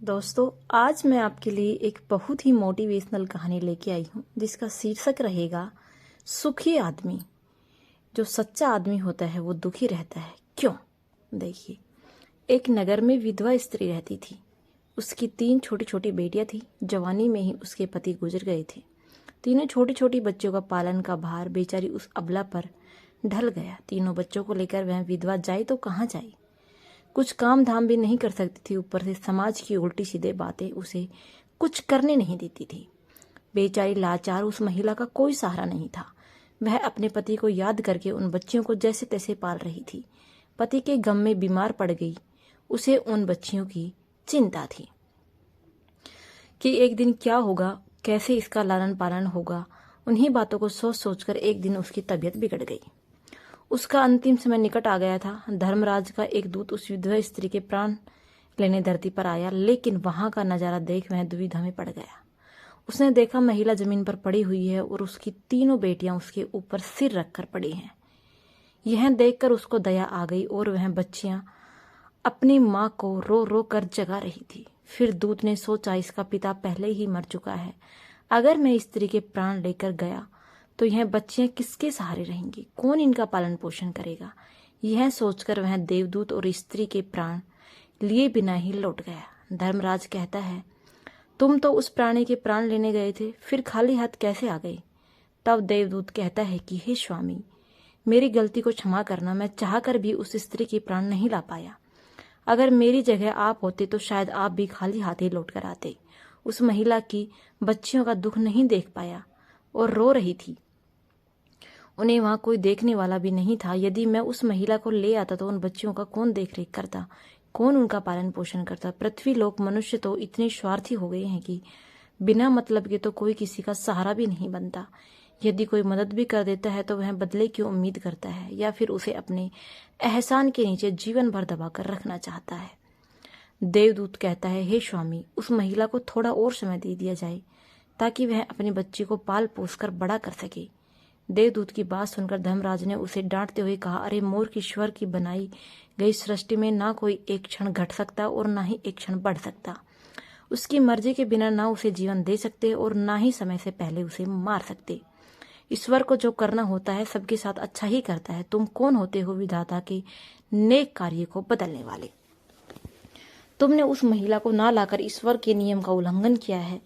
दोस्तों, आज मैं आपके लिए एक बहुत ही मोटिवेशनल कहानी लेके आई हूँ जिसका शीर्षक रहेगा सुखी आदमी। जो सच्चा आदमी होता है वो दुखी रहता है, क्यों? देखिए, एक नगर में विधवा स्त्री रहती थी। उसकी 3 छोटी छोटी बेटियां थी। जवानी में ही उसके पति गुजर गए थे। तीनों छोटी छोटी बच्चों का पालन का भार बेचारी उस अबला पर ढल गया। तीनों बच्चों को लेकर वह विधवा जाए तो कहाँ जाए? कुछ काम धाम भी नहीं कर सकती थी। ऊपर से समाज की उल्टी सीधे बातें उसे कुछ करने नहीं देती थी। बेचारी लाचार उस महिला का कोई सहारा नहीं था। वह अपने पति को याद करके उन बच्चियों को जैसे तैसे पाल रही थी। पति के गम में बीमार पड़ गई। उसे उन बच्चियों की चिंता थी कि एक दिन क्या होगा, कैसे इसका लालन पालन होगा। उन्हीं बातों को सोच सोचकर एक दिन उसकी तबीयत बिगड़ गई। उसका अंतिम समय निकट आ गया था। धर्मराज का एक दूत उस विधवा स्त्री के प्राण लेने धरती पर आया, लेकिन वहां का नजारा देख वह दुविधा में पड़ गया। उसने देखा महिला जमीन पर पड़ी हुई है और उसकी तीनों बेटियां उसके ऊपर सिर रखकर पड़ी हैं। यह देखकर उसको दया आ गई और वह बच्चियां अपनी माँ को रो रो कर जगा रही थी। फिर दूत ने सोचा, इसका पिता पहले ही मर चुका है। अगर मैं स्त्री के प्राण लेकर गया तो यह बच्चियां किसके सहारे रहेंगी? कौन इनका पालन पोषण करेगा? यह सोचकर वह देवदूत और स्त्री के प्राण लिए बिना ही लौट गया। धर्मराज कहता है, तुम तो उस प्राणी के प्राण लेने गए थे, फिर खाली हाथ कैसे आ गए? तब देवदूत कहता है कि हे स्वामी, मेरी गलती को क्षमा करना। मैं चाहकर भी उस स्त्री के प्राण नहीं ला पाया। अगर मेरी जगह आप होते तो शायद आप भी खाली हाथ ही लौट कर आते। उस महिला की बच्चियों का दुख नहीं देख पाया और रो रही थी। उन्हें वहां कोई देखने वाला भी नहीं था। यदि मैं उस महिला को ले आता तो उन बच्चियों का कौन देख रेख करता? कौन उनका पालन पोषण करता? पृथ्वी लोक मनुष्य तो इतने स्वार्थी हो गए हैं कि बिना मतलब के तो कोई किसी का सहारा भी नहीं बनता। यदि कोई मदद भी कर देता है तो वह बदले की उम्मीद करता है या फिर उसे अपने एहसान के नीचे जीवन भर दबाकर रखना चाहता है। देवदूत कहता है, हे स्वामी, उस महिला को थोड़ा और समय दे दिया जाए ताकि वह अपनी बच्ची को पाल पोस कर बड़ा कर सके। देवदूत की बात सुनकर धर्मराज ने उसे डांटते हुए कहा, अरे मूर्ख, ईश्वर की बनाई गई सृष्टि में ना कोई एक क्षण घट सकता और ना ही एक क्षण बढ़ सकता। उसकी मर्जी के बिना ना उसे जीवन दे सकते और ना ही समय से पहले उसे मार सकते। ईश्वर को जो करना होता है सबके साथ अच्छा ही करता है। तुम कौन होते हो विधाता के नेक कार्य को बदलने वाले? तुमने उस महिला को ना लाकर ईश्वर के नियम का उल्लंघन किया है।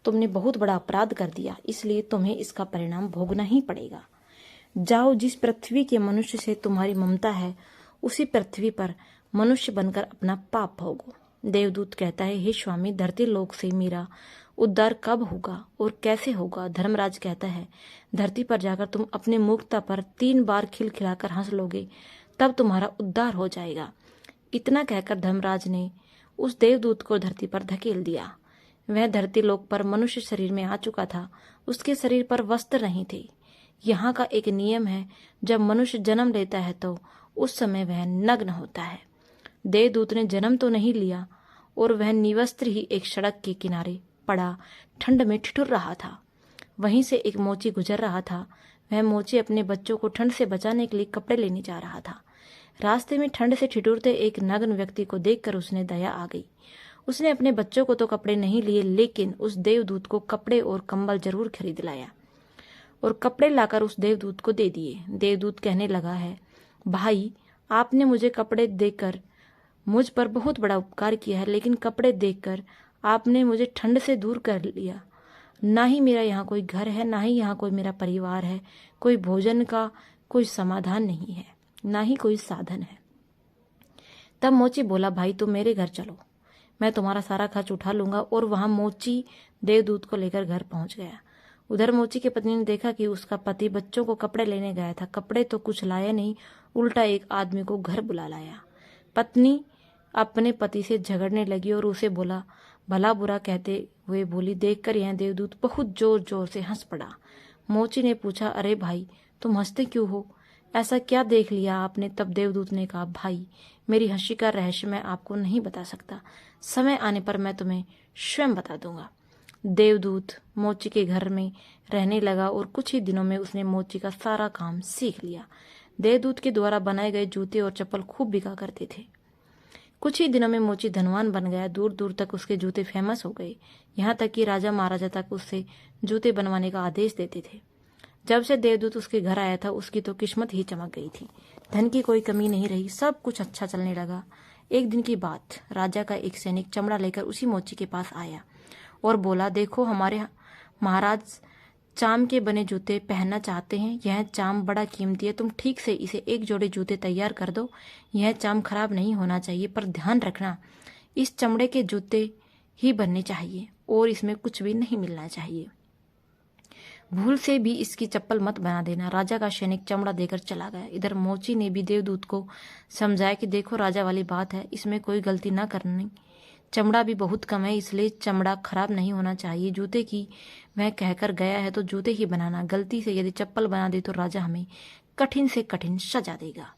तुमने बहुत बड़ा अपराध कर दिया, इसलिए तुम्हें इसका परिणाम भोगना ही पड़ेगा। जाओ, जिस पृथ्वी के मनुष्य से तुम्हारी ममता है उसी पृथ्वी पर मनुष्य बनकर अपना पाप भोगो। देवदूत कहता है, हे स्वामी, धरती लोक से मेरा उद्धार कब होगा और कैसे होगा? धर्मराज कहता है, धरती पर जाकर तुम अपने मुक्ता पर 3 बार खिलखिलाकर हंस लोगे, तब तुम्हारा उद्धार हो जाएगा। इतना कहकर धर्मराज ने उस देवदूत को धरती पर धकेल दिया। वह धरती लोक पर मनुष्य शरीर में आ चुका था। उसके शरीर पर वस्त्र नहीं थे। यहाँ का एक नियम है, जब मनुष्य जन्म लेता है तो उस समय वह नग्न होता है। देवदूत ने जन्म तो नहीं लिया और वह निवस्त्र ही एक सड़क के किनारे पड़ा ठंड में ठिठुर रहा था। वहीं से एक मोची गुजर रहा था। वह मोची अपने बच्चों को ठंड से बचाने के लिए कपड़े लेने जा रहा था। रास्ते में ठंड से ठिठुरते एक नग्न व्यक्ति को देखकर उसने दया आ गई। उसने अपने बच्चों को तो कपड़े नहीं लिए, लेकिन उस देवदूत को कपड़े और कंबल जरूर खरीद लाया और कपड़े लाकर उस देवदूत को दे दिए। देवदूत कहने लगा है, भाई, आपने मुझे कपड़े देकर मुझ पर बहुत बड़ा उपकार किया है, लेकिन कपड़े देकर आपने मुझे ठंड से दूर कर लिया। ना ही मेरा यहाँ कोई घर है, ना ही यहाँ कोई मेरा परिवार है। कोई भोजन का कोई समाधान नहीं है, ना ही कोई साधन है। तब मोची बोला, भाई, तुम मेरे घर चलो, मैं तुम्हारा सारा खर्च उठा लूंगा। और वहां मोची देवदूत को लेकर घर पहुंच गया। उधर मोची की पत्नी ने देखा कि उसका पति बच्चों को कपड़े लेने गया था। कपड़े तो कुछ लाया नहीं, उल्टा एक आदमी को घर बुला लाया। पत्नी अपने पति से झगड़ने लगी और उसे बोला, भला बुरा कहते हुए बोली। देखकर यह देवदूत बहुत जोर जोर से हंस पड़ा। मोची ने पूछा, अरे भाई, तुम हंसते क्यों हो? ऐसा क्या देख लिया आपने? तब देवदूत ने कहा, भाई, मेरी हंसी का रहस्य मैं आपको नहीं बता सकता। समय आने पर मैं तुम्हें स्वयं बता दूंगा। देवदूत मोची के घर में रहने लगा और कुछ ही दिनों में उसने मोची का सारा काम सीख लिया। देवदूत के द्वारा बनाए गए जूते और चप्पल खूब बिका करते थे। कुछ ही दिनों में मोची धनवान बन गया। दूर दूर तक उसके जूते फेमस हो गए, यहाँ तक कि राजा महाराजा तक उससे जूते बनवाने का आदेश देते थे। जब से देवदूत उसके घर आया था उसकी तो किस्मत ही चमक गई थी। धन की कोई कमी नहीं रही, सब कुछ अच्छा चलने लगा। एक दिन की बात, राजा का एक सैनिक चमड़ा लेकर उसी मोची के पास आया और बोला, देखो हमारे महाराज चाम के बने जूते पहनना चाहते हैं। यह चाम बड़ा कीमती है, तुम ठीक से इसे एक जोड़े जूते तैयार कर दो। यह चाम खराब नहीं होना चाहिए, पर ध्यान रखना इस चमड़े के जूते ही बनने चाहिए और इसमें कुछ भी नहीं मिलना चाहिए। भूल से भी इसकी चप्पल मत बना देना। राजा का सैनिक चमड़ा देकर चला गया। इधर मोची ने भी देवदूत को समझाया कि देखो राजा वाली बात है, इसमें कोई गलती ना करनी। चमड़ा भी बहुत कम है, इसलिए चमड़ा खराब नहीं होना चाहिए। जूते की वह कहकर गया है तो जूते ही बनाना। गलती से यदि चप्पल बना दे तो राजा हमें कठिन से कठिन सजा देगा।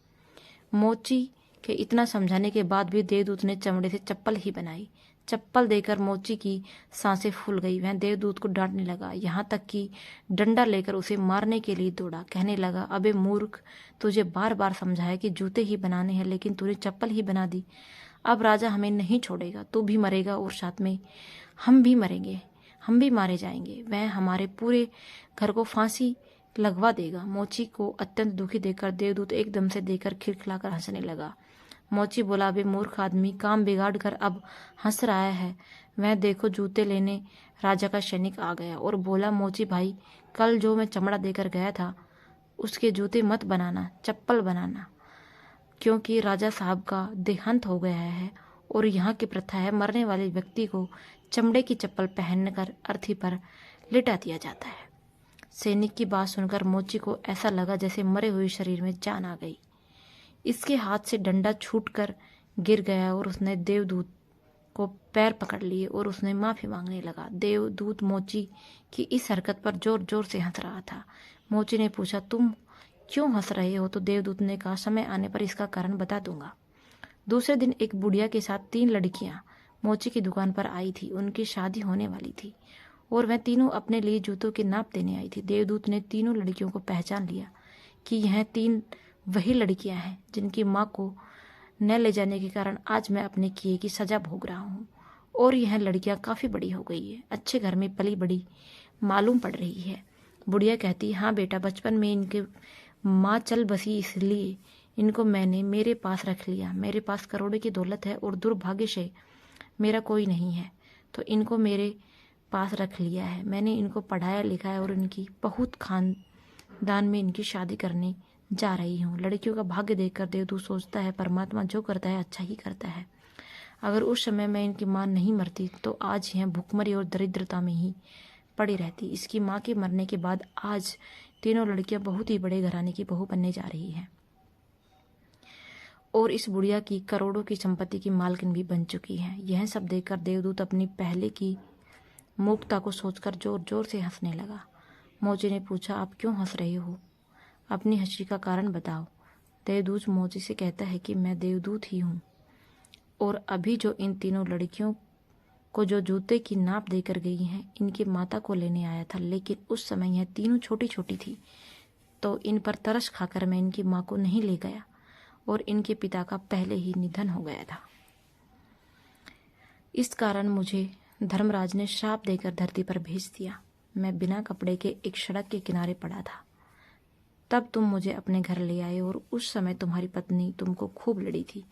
मोची के इतना समझाने के बाद भी देवदूत ने चमड़े से चप्पल ही बनाई। चप्पल देकर मोची की सांसें फूल गई। वह देवदूत को डांटने लगा, यहाँ तक कि डंडा लेकर उसे मारने के लिए दौड़ा। कहने लगा, अबे मूर्ख, तुझे बार बार समझाया कि जूते ही बनाने हैं, लेकिन तूने चप्पल ही बना दी। अब राजा हमें नहीं छोड़ेगा, तू भी मरेगा और साथ में हम भी मरेंगे, हम भी मारे जाएंगे। वह हमारे पूरे घर को फांसी लगवा देगा। मोची को अत्यंत दुखी देखकर देवदूत एकदम से देखकर खिलखिलाकर हंसने लगा। मोची बोला, बे मूर्ख आदमी, काम बिगाड़ कर अब हंस रहा है। वह देखो जूते लेने राजा का सैनिक आ गया और बोला, मोची भाई, कल जो मैं चमड़ा देकर गया था उसके जूते मत बनाना, चप्पल बनाना, क्योंकि राजा साहब का देहांत हो गया है और यहाँ की प्रथा है मरने वाले व्यक्ति को चमड़े की चप्पल पहनकर अर्थी पर लिटा दिया जाता है। सैनिक की बात सुनकर मोची को ऐसा लगा जैसे मरे हुए शरीर में जान आ गई। इसके हाथ से डंडा छूटकर गिर गया और उसने देवदूत को पैर पकड़ लिए और उसने माफी मांगने लगा। देवदूत मोची की इस हरकत पर जोर जोर से हंस रहा था। मोची ने पूछा, तुम क्यों हंस रहे हो? तो देवदूत ने कहा, समय आने पर इसका कारण बता दूंगा। दूसरे दिन एक बुढ़िया के साथ 3 लड़कियां मोची की दुकान पर आई थी। उनकी शादी होने वाली थी और वह तीनों अपने लिए जूतों के नाप देने आई थी। देवदूत ने तीनों लड़कियों को पहचान लिया कि यह 3 वही लड़कियां हैं जिनकी माँ को न ले जाने के कारण आज मैं अपने किए की सजा भोग रहा हूँ। और यह लड़कियां काफ़ी बड़ी हो गई है, अच्छे घर में पली बड़ी मालूम पड़ रही है। बुढ़िया कहती, हाँ बेटा, बचपन में इनके माँ चल बसी इसलिए इनको मैंने मेरे पास रख लिया। मेरे पास करोड़ों की दौलत है और दुर्भाग्य से मेरा कोई नहीं है, तो इनको मेरे पास रख लिया है। मैंने इनको पढ़ाया लिखाया और इनकी बहुत खानदान में इनकी शादी करने जा रही हूँ। लड़कियों का भाग्य देखकर देवदूत सोचता है, परमात्मा जो करता है अच्छा ही करता है। अगर उस समय मैं इनकी माँ नहीं मरती तो आज यह भुखमरी और दरिद्रता में ही पड़ी रहती। इसकी माँ के मरने के बाद आज तीनों लड़कियां बहुत ही बड़े घराने की बहू बनने जा रही हैं और इस बुढ़िया की करोड़ों की संपत्ति की मालकिन भी बन चुकी है। यह सब देखकर देवदूत अपनी पहले की मूर्खता को सोचकर जोर जोर से हंसने लगा। मोची ने पूछा, आप क्यों हंस रहे हो? अपनी हंसी का कारण बताओ। देवदूत मोची से कहता है कि मैं देवदूत ही हूँ और अभी जो इन तीनों लड़कियों को जो जूते की नाप देकर गई हैं, इनकी माता को लेने आया था, लेकिन उस समय यह तीनों छोटी छोटी थी, तो इन पर तरस खाकर मैं इनकी माँ को नहीं ले गया और इनके पिता का पहले ही निधन हो गया था। इस कारण मुझे धर्मराज ने श्राप देकर धरती पर भेज दिया। मैं बिना कपड़े के एक सड़क के किनारे पड़ा था। तब तुम मुझे अपने घर ले आए और उस समय तुम्हारी पत्नी तुमको खूब लड़ी थी,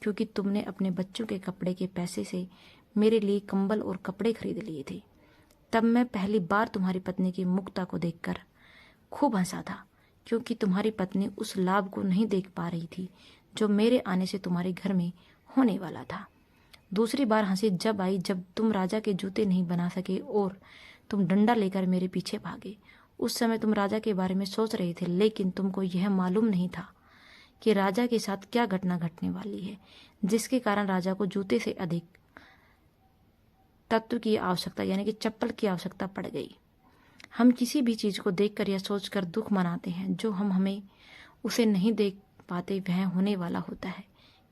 क्योंकि तुमने अपने बच्चों के कपड़े के पैसे से मेरे लिए कंबल और कपड़े खरीद लिए थे। तब मैं पहली बार तुम्हारी पत्नी की मुक्ता को देखकर खूब हंसा था, क्योंकि तुम्हारी पत्नी उस लाभ को नहीं देख पा रही थी जो मेरे आने से तुम्हारे घर में होने वाला था। दूसरी बार हंसी जब आई जब तुम राजा के जूते नहीं बना सके और तुम डंडा लेकर मेरे पीछे भागे। उस समय तुम राजा के बारे में सोच रहे थे, लेकिन तुमको यह मालूम नहीं था कि राजा के साथ क्या घटना घटने वाली है, जिसके कारण राजा को जूते से अधिक तत्व की आवश्यकता यानी कि चप्पल की आवश्यकता पड़ गई। हम किसी भी चीज को देखकर या सोचकर दुख मनाते हैं, जो हम हमें उसे नहीं देख पाते वह होने वाला होता है।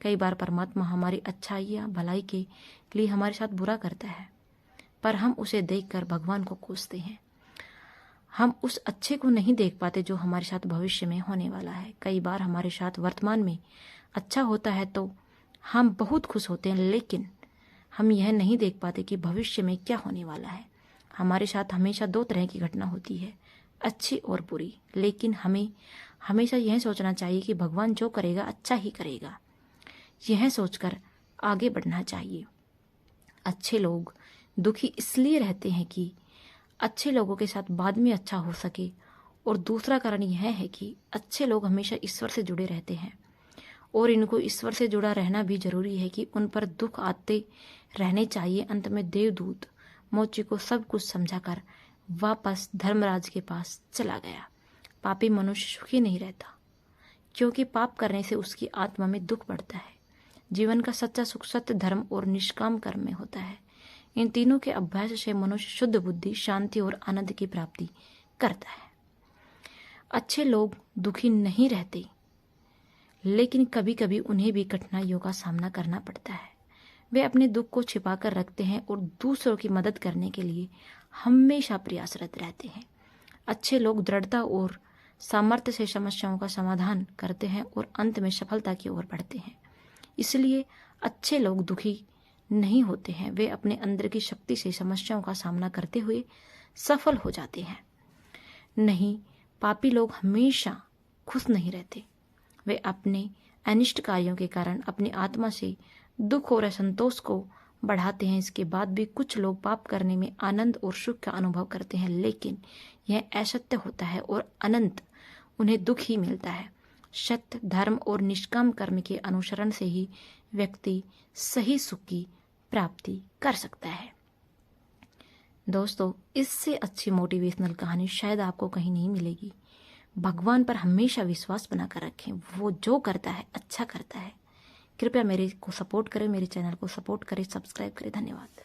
कई बार परमात्मा हमारी अच्छाई या भलाई के लिए हमारे साथ बुरा करता है, पर हम उसे देखकर भगवान को कोसते हैं। हम उस अच्छे को नहीं देख पाते जो हमारे साथ भविष्य में होने वाला है। कई बार हमारे साथ वर्तमान में अच्छा होता है तो हम बहुत खुश होते हैं, लेकिन हम यह नहीं देख पाते कि भविष्य में क्या होने वाला है। हमारे साथ हमेशा दो तरह की घटना होती है, अच्छी और बुरी, लेकिन हमें हमेशा यह सोचना चाहिए कि भगवान जो करेगा अच्छा ही करेगा। यह सोचकर आगे बढ़ना चाहिए। अच्छे लोग दुखी इसलिए रहते हैं कि अच्छे लोगों के साथ बाद में अच्छा हो सके, और दूसरा कारण यह है कि अच्छे लोग हमेशा ईश्वर से जुड़े रहते हैं, और इनको ईश्वर से जुड़ा रहना भी जरूरी है कि उन पर दुख आते रहने चाहिए। अंत में देवदूत मोची को सब कुछ समझाकर वापस धर्मराज के पास चला गया। पापी मनुष्य सुखी नहीं रहता, क्योंकि पाप करने से उसकी आत्मा में दुख बढ़ता है। जीवन का सच्चा सुख सत्य, धर्म और निष्काम कर्म में होता है। इन तीनों के अभ्यास से मनुष्य शुद्ध बुद्धि, शांति और आनंद की प्राप्ति करता है। अच्छे लोग दुखी नहीं रहते, लेकिन कभी कभी उन्हें भी कठिनाइयों का सामना करना पड़ता है। वे अपने दुख को छिपाकर रखते हैं और दूसरों की मदद करने के लिए हमेशा प्रयासरत रहते हैं। अच्छे लोग दृढ़ता और सामर्थ्य से समस्याओं का समाधान करते हैं और अंत में सफलता की ओर बढ़ते हैं। इसलिए अच्छे लोग दुखी नहीं होते हैं, वे अपने अंदर की शक्ति से समस्याओं का सामना करते हुए सफल हो जाते हैं। नहीं, पापी लोग हमेशा खुश नहीं रहते। वे अपने अनिष्ट कार्यों के कारण अपनी आत्मा से दुख और असंतोष को बढ़ाते हैं। इसके बाद भी कुछ लोग पाप करने में आनंद और सुख का अनुभव करते हैं, लेकिन यह असत्य होता है और अनंत उन्हें दुख ही मिलता है। सत्य, धर्म और निष्काम कर्म के अनुसरण से ही व्यक्ति सही सुख की प्राप्ति कर सकता है। दोस्तों, इससे अच्छी मोटिवेशनल कहानी शायद आपको कहीं नहीं मिलेगी। भगवान पर हमेशा विश्वास बनाकर रखें, वो जो करता है अच्छा करता है। कृपया मेरे को सपोर्ट करें, मेरे चैनल को सपोर्ट करें, सब्सक्राइब करें। धन्यवाद।